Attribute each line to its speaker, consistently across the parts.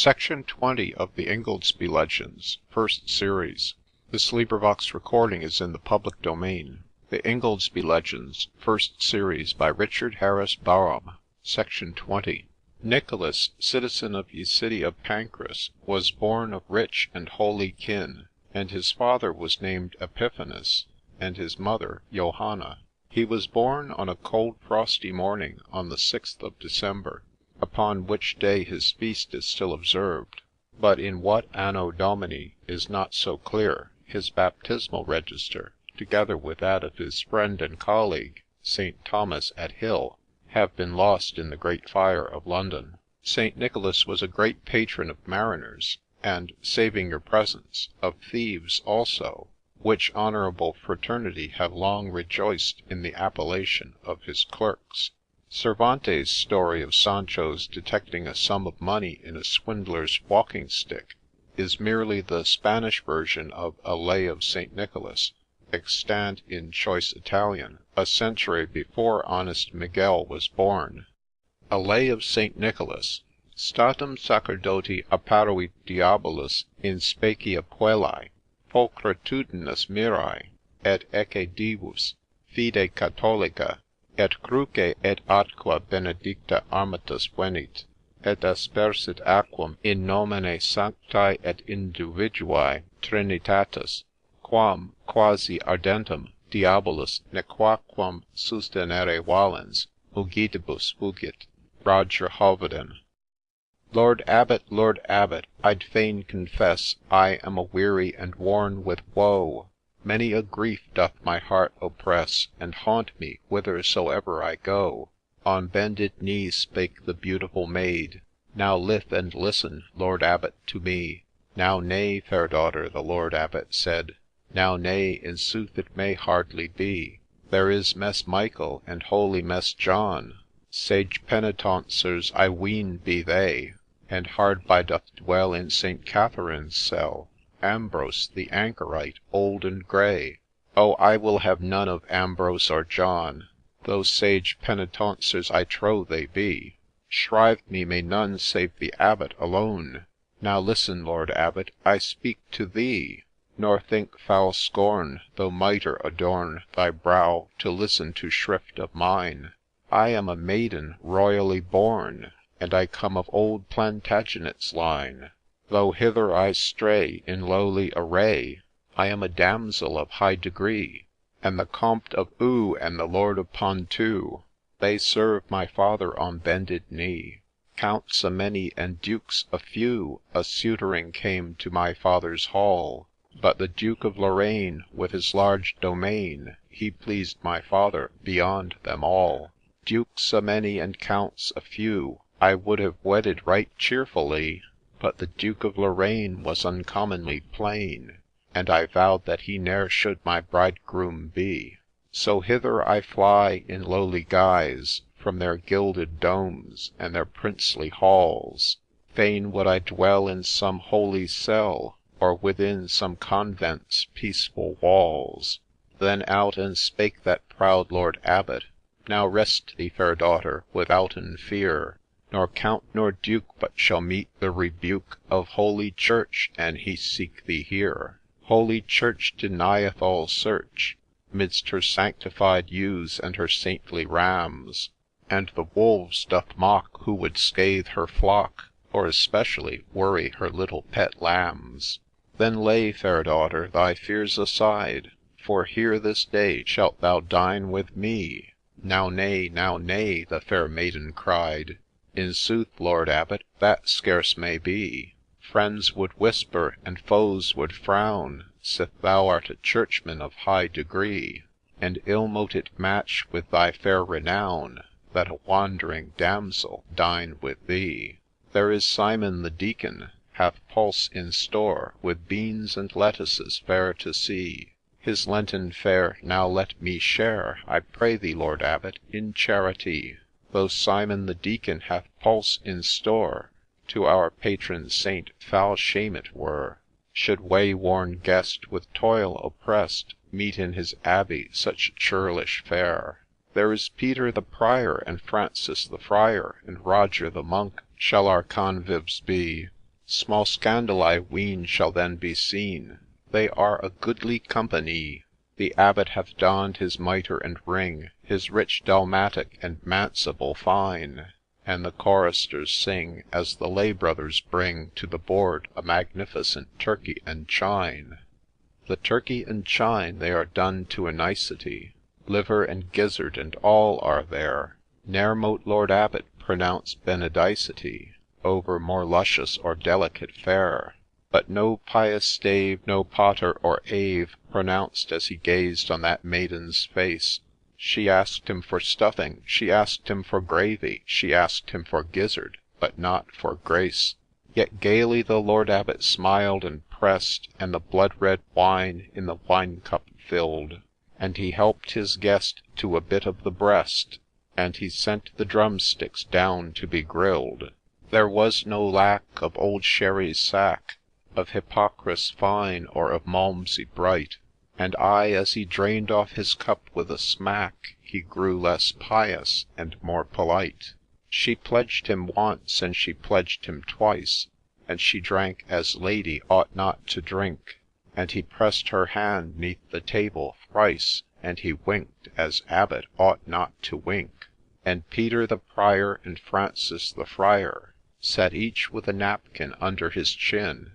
Speaker 1: Section 20 of the Ingoldsby Legends, First Series. This recording is in the public domain. The Ingoldsby Legends, First Series by Richard Harris Barham. Section 20. Nicholas, citizen of ye city of Pancras, was born of rich and holy kin, and his father was named Epiphanes, and his mother Johanna. He was born on a cold frosty morning on the 6th of December, upon which day his feast is still observed, but in what anno Domini is not so clear. His baptismal register, together with that of his friend and colleague, St. Thomas at Hill, have been lost in the Great Fire of London. St. Nicholas was a great patron of mariners, and, saving your presence, of thieves also, which honourable fraternity have long rejoiced in the appellation of his clerks. Cervantes' story of Sancho's detecting a sum of money in a swindler's walking stick is merely the Spanish version of a Lay of St. Nicholas, extant in choice Italian, a century before honest Miguel was born. A Lay of St. Nicholas. Statum sacerdoti apparuit diabolus in specia puellae, pulchritudinus mirae, et ecce divus, fide catholica, et cruce et atqua benedicta armatus venit, et aspersit aquam in nomine sanctae et individuae Trinitatis, quam quasi ardentum diabolus nequaquam sustenere valens, mugitibus fugit. Roger Halveden. Lord Abbot, I'd fain confess I am a-weary and worn with woe. Many a grief doth my heart oppress, and haunt me whithersoever I go. On bended knee spake the beautiful maid, Now lith and listen, Lord Abbot, to me. Now nay, fair daughter, the Lord Abbot said, Now nay, in sooth it may hardly be. There is Mess Michael, and holy Mess John, Sage penitauncers I ween be they, and hard by doth dwell in St. Catherine's cell, Ambrose the anchorite, old and grey. Oh, I will have none of Ambrose or John, Those sage penitauncers I trow they be. Shrive me may none save the Abbot alone. Now listen, Lord Abbot, I speak to thee, Nor think foul scorn, though mitre adorn thy brow, To listen to shrift of mine. I am a maiden royally born, And I come of old Plantagenet's line. Though hither I stray in lowly array, I am a damsel of high degree, And the Comte of Eu and the Lord of Ponthieu, They serve my father on bended knee. Counts a many and Dukes a few A suitoring came to my father's hall, But the Duke of Lorraine, with his large domain, He pleased my father beyond them all. Dukes a many and Counts a few I would have wedded right cheerfully, But the Duke of Lorraine was uncommonly plain, And I vowed that he ne'er should my bridegroom be. So hither I fly in lowly guise From their gilded domes and their princely halls. Fain would I dwell in some holy cell, Or within some convent's peaceful walls. Then out and spake that proud Lord Abbot, Now rest thee, fair daughter, withouten fear, Nor Count nor Duke but shall meet the rebuke Of Holy Church, an he seek thee here. Holy Church denieth all search Midst her sanctified ewes and her saintly rams, And the wolves doth mock who would scathe her flock, Or especially worry her little pet lambs. Then lay, fair daughter, thy fears aside, For here this day shalt thou dine with me. Now nay, the fair maiden cried, In sooth, Lord Abbot, that scarce may be. Friends would whisper, and foes would frown, Sith thou art a churchman of high degree, And ill mote it match with thy fair renown, That a wandering damsel dine with thee. There is Simon the Deacon, hath pulse in store, With beans and lettuces fair to see. His Lenten fare now let me share, I pray thee, Lord Abbot, in charity. Though Simon the Deacon hath pulse in store, To our patron saint foul shame it were, Should way-worn guest, with toil oppressed, Meet in his abbey such churlish fare. There is Peter the Prior, and Francis the Friar, And Roger the Monk shall our convives be. Small scandal I ween shall then be seen, They are a goodly companie. The Abbot hath donned his mitre and ring, His rich dalmatic and manciple fine, And the choristers sing, as the lay brothers bring To the board a magnificent turkey and chine. The turkey and chine they are done to a nicety, Liver and gizzard and all are there, Ne'er mote Lord Abbot pronounce benedicite Over more luscious or delicate fare. But no pious stave, no pater or ave Pronounced as he gazed on that maiden's face. She asked him for stuffing, she asked him for gravy, She asked him for gizzard, but not for grace. Yet gaily the Lord Abbot smiled and pressed, And the blood-red wine in the wine-cup filled, And he helped his guest to a bit of the breast, And he sent the drumsticks down to be grilled. There was no lack of old sherry's sack, Of Hippocras fine, or of Malmsey bright, And aye as he drained off his cup with a smack, He grew less pious and more polite. She pledged him once, and she pledged him twice, And she drank as lady ought not to drink, And he pressed her hand 'neath the table thrice, And he winked as Abbot ought not to wink. And Peter the Prior and Francis the Friar Sat each with a napkin under his chin,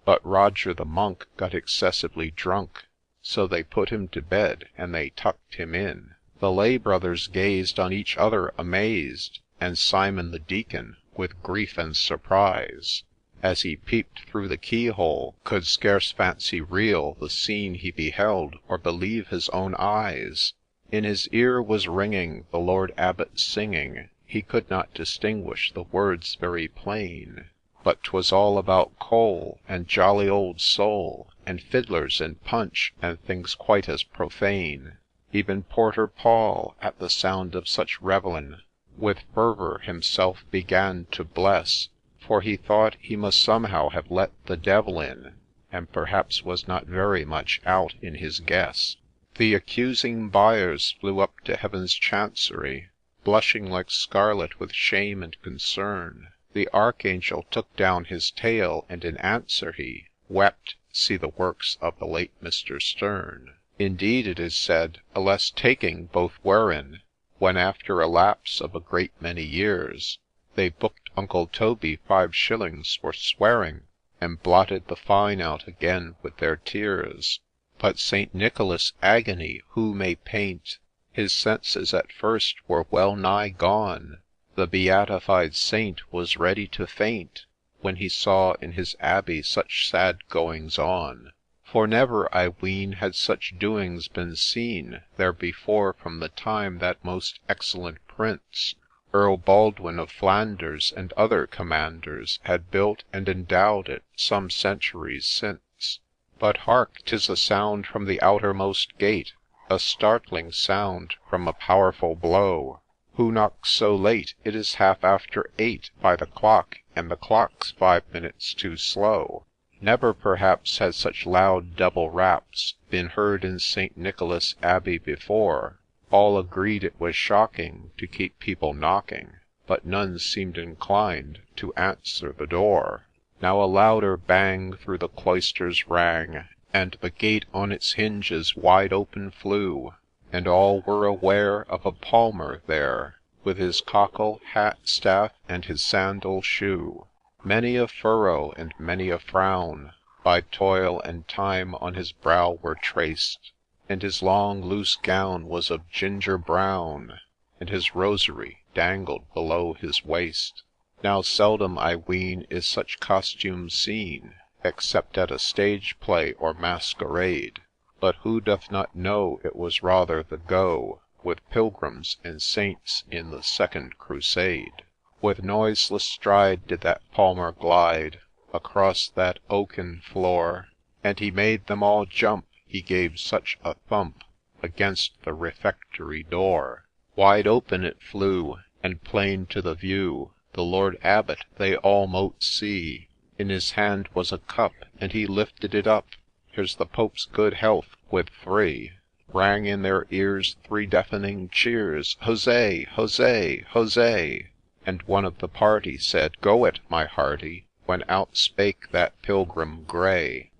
Speaker 1: But Roger the Monk got excessively drunk, So they put him to bed, and they tucked him in. The lay brothers gazed on each other amazed, And Simon the Deacon, with grief and surprise, As he peeped through the keyhole, could scarce fancy real The scene he beheld, or believe his own eyes. In his ear was ringing the Lord Abbot singing, He could not distinguish the words very plain, But 'twas all about coal, and jolly old soul, And fiddlers, and punch, and things quite as profane. Even Porter Paul, at the sound of such revellin', With fervour himself began to bless, For he thought he must somehow have let the devil in, And perhaps was not very much out in his guess. The accusing buyers flew up to Heaven's chancery, Blushing like scarlet with shame and concern. The Archangel took down his tale, and in answer he Wept, see the works of the late Mr. Sterne. Indeed, it is said, a less taking both wherein, When after a lapse of a great many years, They booked Uncle Toby 5 shillings for swearing, And blotted the fine out again with their tears. But St. Nicholas' agony who may paint? His senses at first were well nigh gone, The beatified Saint was ready to faint, When he saw in his Abbey such sad goings on. For never, I ween, had such doings been seen There before from the time that most excellent Prince, Earl Baldwin of Flanders, and other commanders, Had built and endowed it some centuries since. But hark, 'tis a sound from the outermost gate, A startling sound from a powerful blow. Who knocks so late? It is half after 8 By the clock, and the clock's 5 minutes too slow. Never perhaps had such loud double raps Been heard in St. Nicholas' Abbey before. All agreed it was shocking to keep people knocking, But none seemed inclined to answer the door. Now a louder bang through the cloisters rang, And the gate on its hinges wide open flew, And all were aware of a palmer there, With his cockle, hat, staff, and his sandal shoe. Many a furrow and many a frown By toil and time on his brow were traced, And his long loose gown was of ginger brown, And his rosary dangled below his waist. Now seldom, I ween, is such costume seen, Except at a stage play or masquerade, But who doth not know it was rather the go With pilgrims and saints in the Second Crusade? With noiseless stride did that Palmer glide Across that oaken floor, And he made them all jump, he gave such a thump Against the refectory door. Wide open it flew, and plain to the view The Lord Abbot they all mote see. In his hand was a cup, and he lifted it up, Here's the Pope's good health, with 3. Rang in their ears 3 deafening cheers, Hosea, Hosea, Hosea! And one of the party said, Go it, my hearty, when out spake that Pilgrim grey,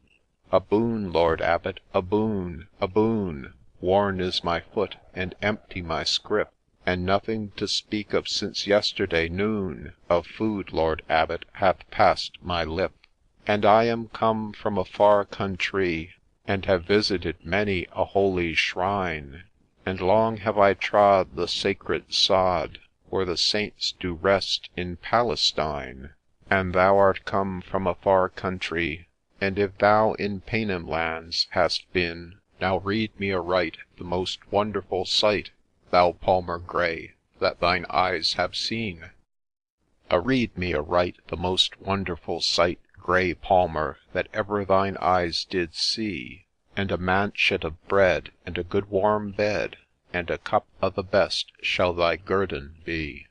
Speaker 1: "A boon, Lord Abbot, a boon, a boon! Worn is my foot, and empty my scrip, And nothing to speak of since yesterday noon Of food, Lord Abbot, hath passed my lip. And I am come from a far country, And have visited many a holy shrine, And long have I trod the sacred sod Where the Saints do rest in Palestine. And thou art come from a far country, and if thou in Paynim lands hast been, Now read me aright the most wonderful sight, Thou Palmer grey, that thine eyes have seen. Read me aright the most wonderful sight, Grey Palmer, that ever thine eyes did see, And a manchet of bread, and a good warm bed, And a cup of the best shall thy guerdon be.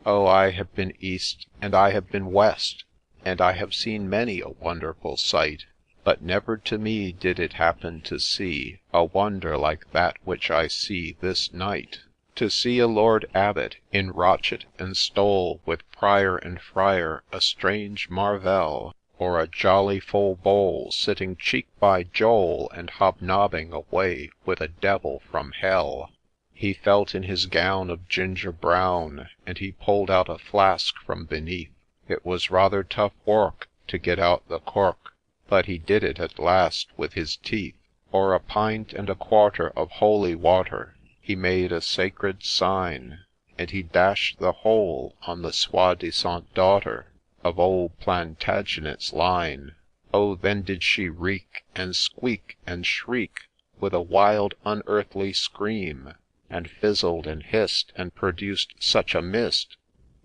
Speaker 1: Oh, I have been East, and I have been West, And I have seen many a wonderful sight, But never to me did it happen to see A wonder like that which I see this night. To see a Lord Abbot in rochet and stole, With Prior and Friar, a strange marvell, Or a jolly full bowl, sitting cheek by jowl, And hobnobbing away with a devil from hell. He felt in his gown of ginger brown, And he pulled out a flask from beneath. It was rather tough work to get out the cork, But he did it at last with his teeth. O'er a pint and a quarter of holy water He made a sacred sign, And he dash'd the whole on the soi-disant daughter Of old Plantagenet's line. Oh, then did she reek, and squeak, and shriek, With a wild unearthly scream, And fizzled and hiss'd, and produced such a mist,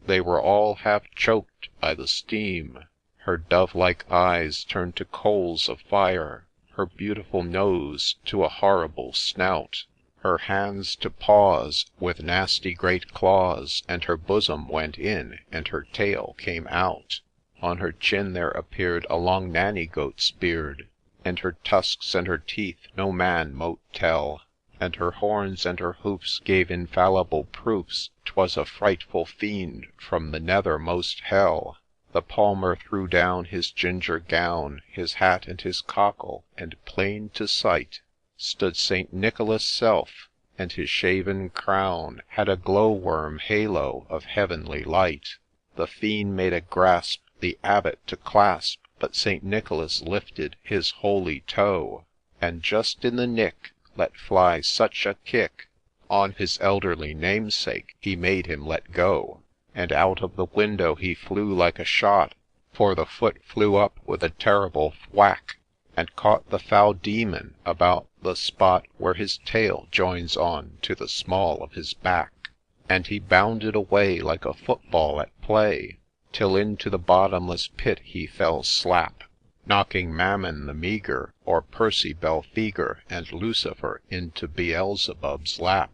Speaker 1: They were all half choked by the steam. Her dove-like eyes turned to coals of fire, Her beautiful nose to a horrible snout, Her hands to paws with nasty great claws, And her bosom went in, and her tail came out. On her chin there appear'd a long nanny goat's beard, And her tusks and her teeth no man mote tell, And her horns and her hoofs gave infallible proofs 'Twas a frightful fiend from the nethermost hell. The Palmer threw down his ginger gown, His hat and his cockle, and plain to sight Stood St. Nicholas' self, and his shaven crown Had a glow-worm halo of heavenly light. The fiend made a grasp the Abbot to clasp, But St. Nicholas lifted his holy toe, And just in the nick let fly such a kick On his elderly namesake, he made him let go, And out of the window he flew like a shot, For the foot flew up with a terrible thwack, And caught the foul demon about the spot Where his tail joins on to the small of his back, And he bounded away like a football at play, Till into the bottomless pit he fell slap, Knocking Mammon the meagre, or Percy Belphegor, and Lucifer into Beelzebub's lap.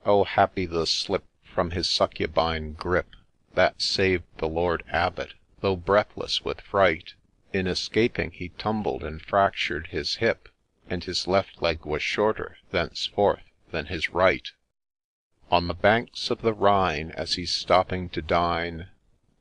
Speaker 1: Oh, happy the slip from his succubine grip That saved the Lord Abbot, though breathless with fright. In escaping he tumbled and fractured his hip, And his left leg was shorter thenceforth than his right. On the banks of the Rhine, as he's stopping to dine,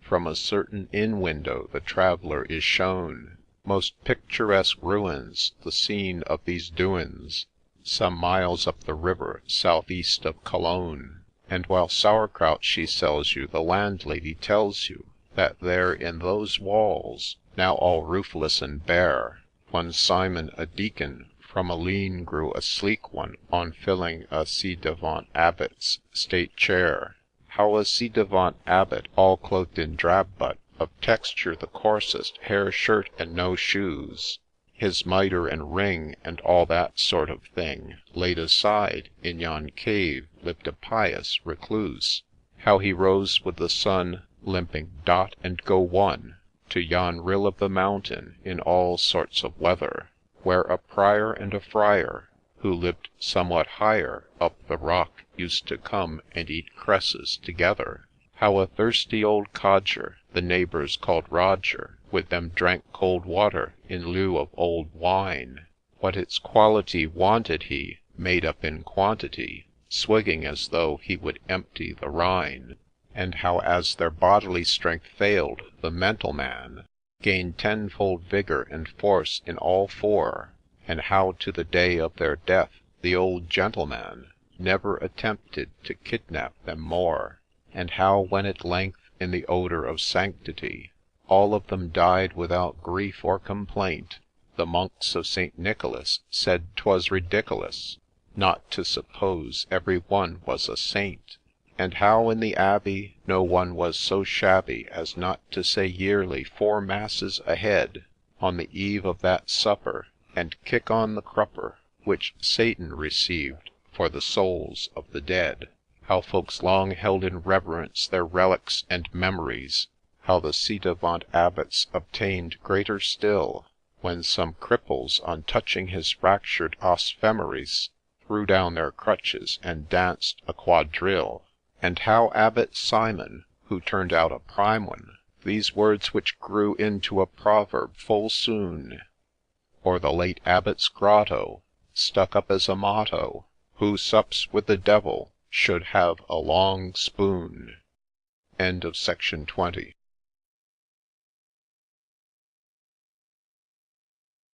Speaker 1: From a certain inn window the traveller is shown Most picturesque ruins, the scene of these doings, Some miles up the river, south-east of Cologne. And while sauerkraut she sells you, the landlady tells you That there in those walls, now all roofless and bare, One Simon a deacon from a lean grew a sleek one On filling a ci devant Abbot's state chair. How a ci devant Abbot, all cloaked in drab butt, Of texture the coarsest, hair, shirt, and no shoes, His mitre and ring, and all that sort of thing, Laid aside, in yon cave lived a pious recluse. How he rose with the sun, limping dot and go one, To yon rill of the mountain in all sorts of weather, Where a Prior and a Friar, who lived somewhat higher Up the rock, used to come and eat cresses together. How a thirsty old codger, the neighbours called Roger, With them drank cold water in lieu of old wine. What its quality wanted he, made up in quantity, Swigging as though he would empty the Rhine. And how as their bodily strength failed, the mental man gained tenfold vigour and force in all four, and how to the day of their death the old gentleman never attempted to kidnap them more, and how when at length in the odour of sanctity all of them died without grief or complaint, the monks of St. Nicholas said 'twas ridiculous not to suppose every one was a saint, and how in the Abbey no one was so shabby as not to say yearly 4 masses a head on the eve of that supper, and kick on the crupper which Satan received for the souls of the dead. How folks long held in reverence their relics and memories, how the ci devant abbots obtained greater still, when some cripples, on touching his fractured os femoris, threw down their crutches and danced a quadrille, and how Abbot Simon, who turned out a prime one, these words which grew into a proverb full soon, or the late Abbot's grotto, stuck up as a motto, who sups with the devil should have a long spoon. End of section 20.